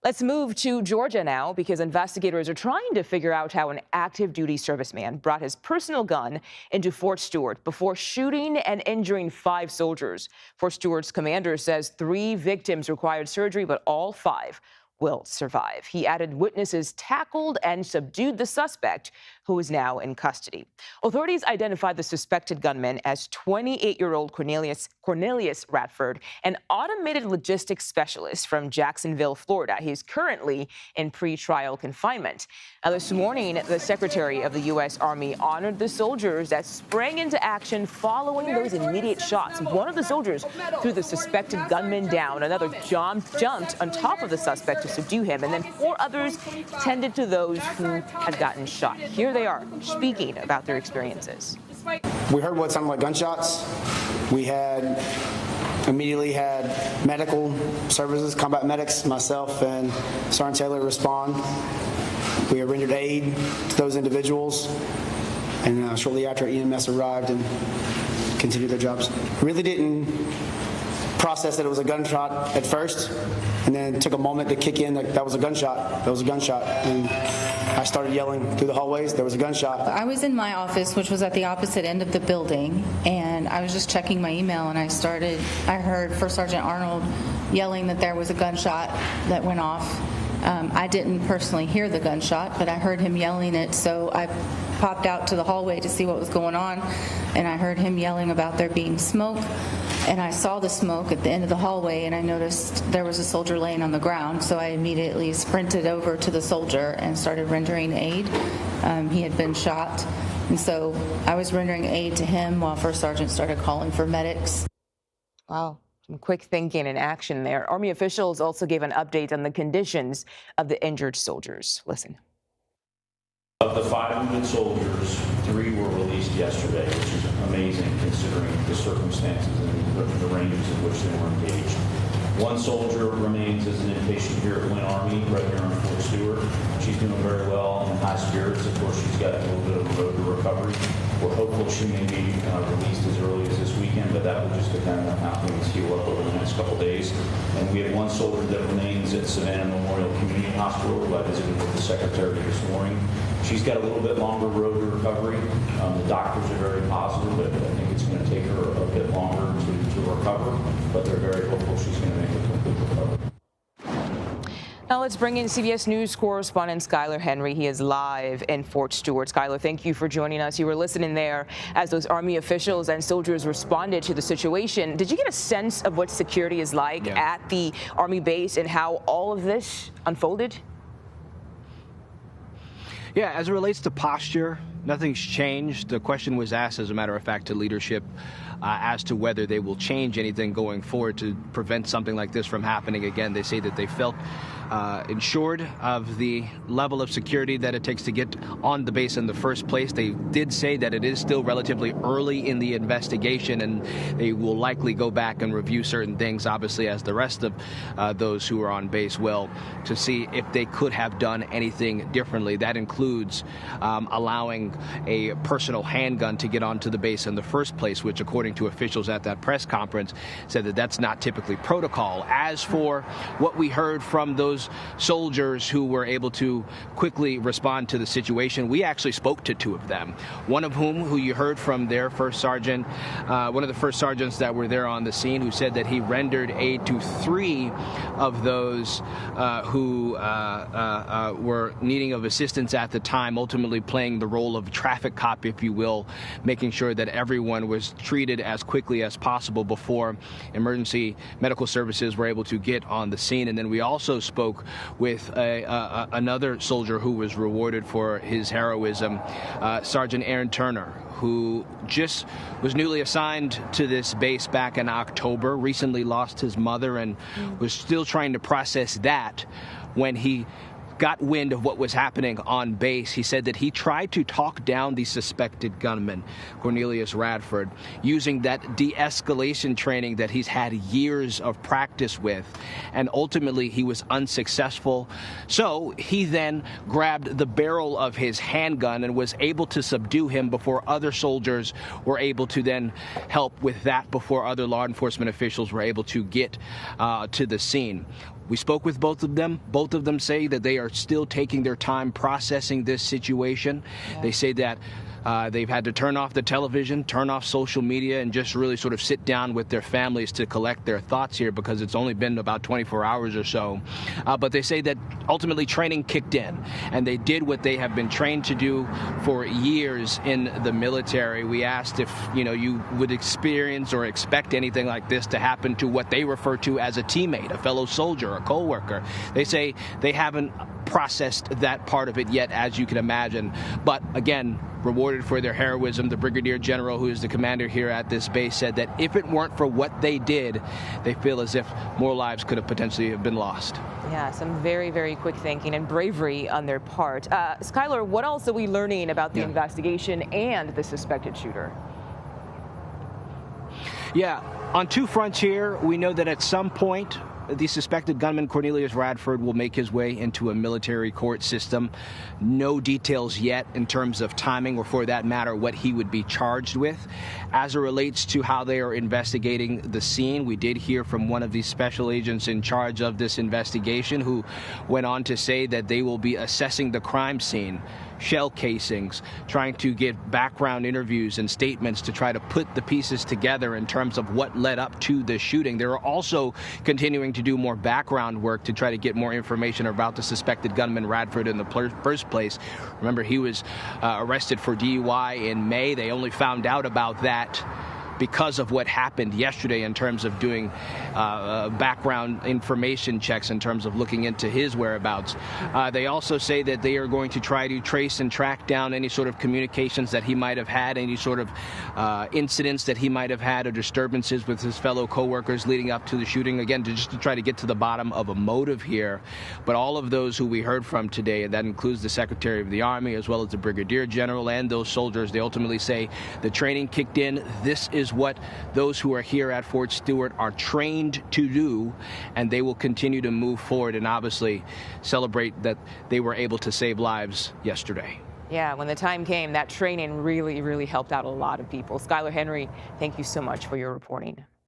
Let's move to Georgia now, because investigators are trying to figure out how an active duty serviceman brought his personal gun into Fort Stewart before shooting and injuring 5 soldiers. Fort Stewart's commander says 3 victims required surgery, but all 5 will survive. He added witnesses tackled and subdued the suspect, who is now in custody. Authorities identified the suspected gunman as 28-year-old Cornelius Radford, an automated logistics specialist from Jacksonville, Florida. He's currently in pretrial confinement. Now, this morning, the Secretary of the U.S. Army honored the soldiers that sprang into action following those immediate shots. One of the soldiers threw the suspected gunman down. Another jumped on top of the suspect to subdue him, and then 4 others tended to those who had gotten shot. Here they are speaking about their experiences. We heard what sounded like gunshots. We immediately had medical services, combat medics, myself and Sergeant Taylor respond. We rendered aid to those individuals, and shortly after, EMS arrived and continued their jobs. Really didn't process that it was a gunshot at first, and then took a moment to kick in that was a gunshot. That was a gunshot. And I started yelling through the hallways, there was a gunshot. I was in my office, which was at the opposite end of the building, and I was just checking my email, and I heard First Sergeant Arnold yelling that there was a gunshot that went off. I didn't personally hear the gunshot, but I heard him yelling it, so I popped out to the hallway to see what was going on, and I heard him yelling about there being smoke. And I saw the smoke at the end of the hallway, and I noticed there was a soldier laying on the ground, so I immediately sprinted over to the soldier and started rendering aid. He had been shot, and so I was rendering aid to him while First Sergeant started calling for medics. Wow. Some quick thinking and action there. Army officials also gave an update on the conditions of the injured soldiers. Listen. Of the 5 wounded soldiers, 3 were released yesterday, which is amazing considering the circumstances and the ranges in which they were engaged. 1 soldier remains as an inpatient here at Wynn Army, right here on Fort Stewart. She's doing very well in high spirits. Of course, she's got a little bit of a road to recovery. We're hopeful she may be released as early as this weekend, but that will just depend on how things heal up over the next couple of days. And we have 1 soldier that remains at Savannah Memorial Community Hospital, who I visited with the Secretary this morning. She's got a little bit longer road to recovery. The doctors are very positive, but I think it's going to take her a bit longer to recover, but they're very hopeful she's going to make a complete recovery. Now let's bring in CBS News correspondent Skyler Henry. He is live in Fort Stewart. Skyler, thank you for joining us. You were listening there as those Army officials and soldiers responded to the situation. Did you get a sense of what security is like at the Army base and how all of this unfolded? Yeah, as it relates to posture, nothing's changed. The question was asked, as a matter of fact, to leadership as to whether they will change anything going forward to prevent something like this from happening again. They say that they felt ensured of the level of security that it takes to get on the base in the first place. They did say that it is still relatively early in the investigation, and they will likely go back and review certain things, obviously, as the rest of those who are on base will, to see if they could have done anything differently. That includes allowing a personal handgun to get onto the base in the first place, which, according to officials at that press conference, said that that's not typically protocol. As for what we heard from those soldiers who were able to quickly respond to the situation, we actually spoke to 2 of them. One of whom, who you heard from their first sergeant, one of the first sergeants that were there on the scene, who said that he rendered aid to 3 of those who were needing of assistance at the time, ultimately playing the role of traffic cop, if you will, making sure that everyone was treated as quickly as possible before emergency medical services were able to get on the scene. And then we also spoke with another soldier who was rewarded for his heroism, Sergeant Aaron Turner, who just was newly assigned to this base back in October, recently lost his mother, and was still trying to process that when he got wind of what was happening on base. He said that he tried to talk down the suspected gunman, Cornelius Radford, using that de-escalation training that he's had years of practice with, and ultimately he was unsuccessful. So he then grabbed the barrel of his handgun and was able to subdue him before other soldiers were able to then help with that, before other law enforcement officials were able to get to the scene. We spoke with both of them. Both of them say that they are still taking their time processing this situation. Yeah. They say that they've had to turn off the television, turn off social media, and just really sort of sit down with their families to collect their thoughts here, because it's only been about 24 hours or so. But they say that ultimately training kicked in, and they did what they have been trained to do for years in the military. We asked if, you would experience or expect anything like this to happen to what they refer to as a teammate, a fellow soldier, a co-worker. They say they haven't processed that part of it yet, as you can imagine. But again, rewarded for their heroism, the Brigadier General, who is the commander here at this base, said that if it weren't for what they did, they feel as if more lives could have potentially been lost. Yeah, some very, very quick thinking and bravery on their part. Skyler, what else are we learning about the investigation and the suspected shooter? Yeah, on two fronts here, we know that at some point, the suspected gunman Cornelius Radford will make his way into a military court system. No details yet in terms of timing, or for that matter, what he would be charged with. As it relates to how they are investigating the scene, we did hear from one of the special agents in charge of this investigation, who went on to say that they will be assessing the crime scene, shell casings, trying to get background interviews and statements to try to put the pieces together in terms of what led up to the shooting. They're also continuing to do more background work to try to get more information about the suspected gunman Radford in the first place. Remember, he was arrested for DUI in May. They only found out about that because of what happened yesterday in terms of doing background information checks, in terms of looking into his whereabouts. They also say that they are going to try to trace and track down any sort of communications that he might have had, any sort of incidents that he might have had, or disturbances with his fellow co-workers leading up to the shooting, again, just to try to get to the bottom of a motive here. But all of those who we heard from today, and that includes the Secretary of the Army as well as the Brigadier General and those soldiers, they ultimately say the training kicked in. This is what those who are here at Fort Stewart are trained to do, and they will continue to move forward and obviously celebrate that they were able to save lives yesterday. Yeah, when the time came, that training really, really helped out a lot of people. Skyler Henry, thank you so much for your reporting.